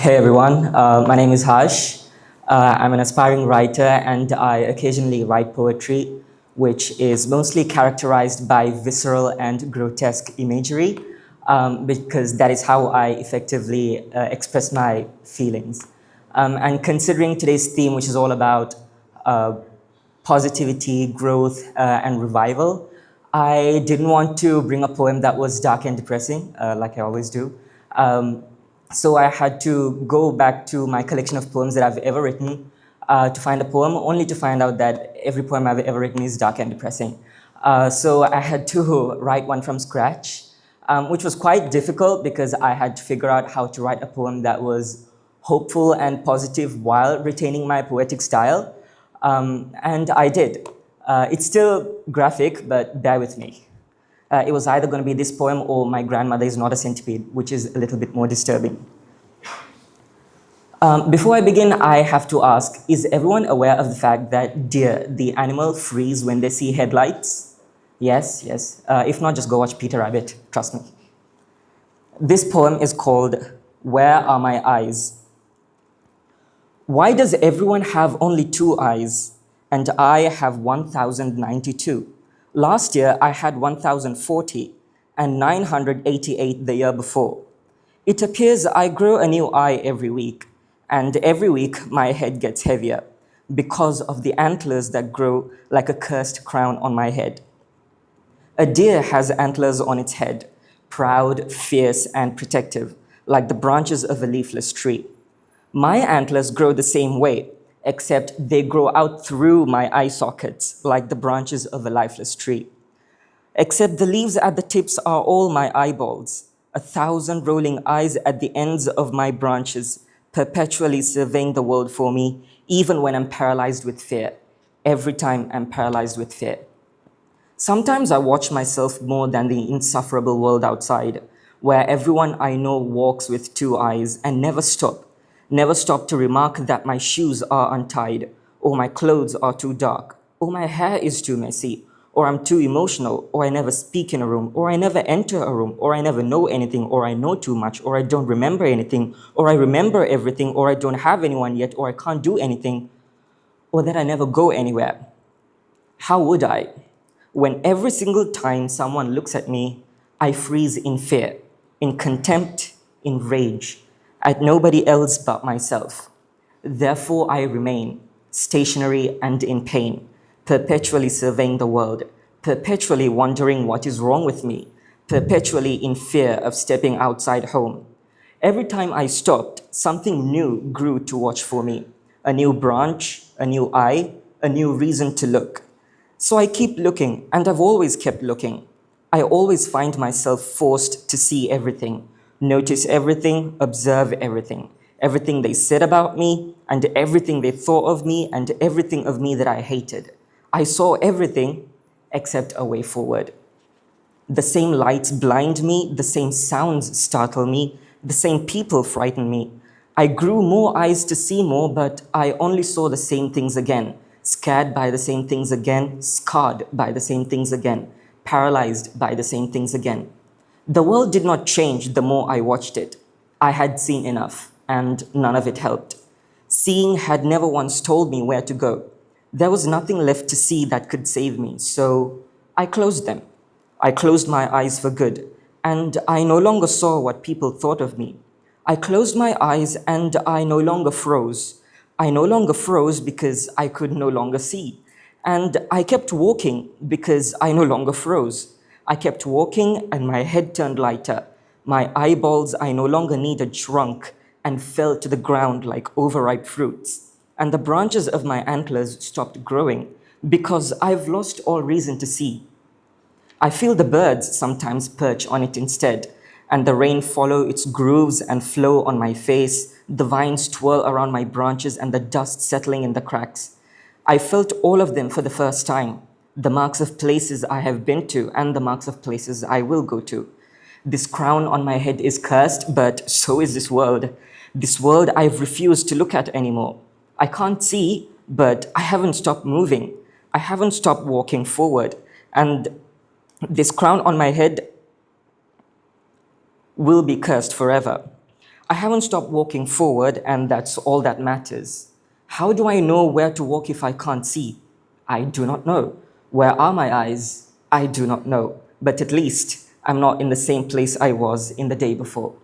Hey everyone, my name is Harsh. I'm an aspiring writer and I occasionally write poetry, which is mostly characterized by visceral and grotesque imagery, because that is how I effectively express my feelings. And considering today's theme, which is all about uh, positivity, growth, and revival, I didn't want to bring a poem that was dark and depressing, like I always do. So I had to go back to my collection of poems that I've ever written to find a poem, only to find out that every poem I've ever written is dark and depressing. So I had to write one from scratch, which was quite difficult because I had to figure out how to write a poem that was hopeful and positive while retaining my poetic style. And I did. It's still graphic, but bear with me. It was either going to be this poem or My Grandmother is Not a Centipede, which is a little bit more disturbing. Before I begin, I have to ask, is everyone aware of the fact that deer, the animal, freeze when they see headlights? Yes, yes. If not, just go watch Peter Rabbit, trust me. This poem is called Where Are My Eyes? Why does everyone have only two eyes and I have 1,092? Last year, I had 1,040 and 988 the year before. It appears I grow a new eye every week, and every week my head gets heavier because of the antlers that grow like a cursed crown on my head. A deer has antlers on its head, proud, fierce, and protective, like the branches of a leafless tree. My antlers grow the same way, except they grow out through my eye sockets like the branches of a lifeless tree. Except the leaves at the tips are all my eyeballs, 1,000 rolling eyes at the ends of my branches, perpetually surveying the world for me, even when I'm paralyzed with fear. Every time I'm paralyzed with fear. Sometimes I watch myself more than the insufferable world outside, where everyone I know walks with two eyes and never stop to remark that my shoes are untied, or my clothes are too dark, or my hair is too messy, or I'm too emotional, or I never speak in a room, or I never enter a room, or I never know anything, or I know too much, or I don't remember anything, or I remember everything, or I don't have anyone yet, or I can't do anything, or that I never go anywhere. How would I? When every single time someone looks at me, I freeze in fear, in contempt, in rage, at nobody else but myself. Therefore, I remain stationary and in pain, perpetually surveying the world, perpetually wondering what is wrong with me, perpetually in fear of stepping outside home. Every time I stopped, something new grew to watch for me. A new branch, a new eye, a new reason to look. So I keep looking, and I've always kept looking. I always find myself forced to see everything, notice everything, observe everything. Everything they said about me, and everything they thought of me, and everything of me that I hated. I saw everything except a way forward. The same lights blind me, the same sounds startle me, the same people frighten me. I grew more eyes to see more, but I only saw the same things again, scared by the same things again, scarred by the same things again, paralyzed by the same things again. The world did not change the more I watched it. I had seen enough, and none of it helped. Seeing had never once told me where to go. There was nothing left to see that could save me, so I closed them. I closed my eyes for good, and I no longer saw what people thought of me. I closed my eyes and I no longer froze. I no longer froze because I could no longer see. And I kept walking because I no longer froze. I kept walking and my head turned lighter. My eyeballs I no longer needed shrunk and fell to the ground like overripe fruits. And the branches of my antlers stopped growing because I've lost all reason to see. I feel the birds sometimes perch on it instead, and the rain follow its grooves and flow on my face, the vines twirl around my branches and the dust settling in the cracks. I felt all of them for the first time, the marks of places I have been to and the marks of places I will go to. This crown on my head is cursed, but so is this world. This world I've refused to look at anymore. I can't see, but I haven't stopped moving. I haven't stopped walking forward. And this crown on my head will be cursed forever. I haven't stopped walking forward, and that's all that matters. How do I know where to walk if I can't see? I do not know. Where are my eyes? I do not know. But at least I'm not in the same place I was in the day before.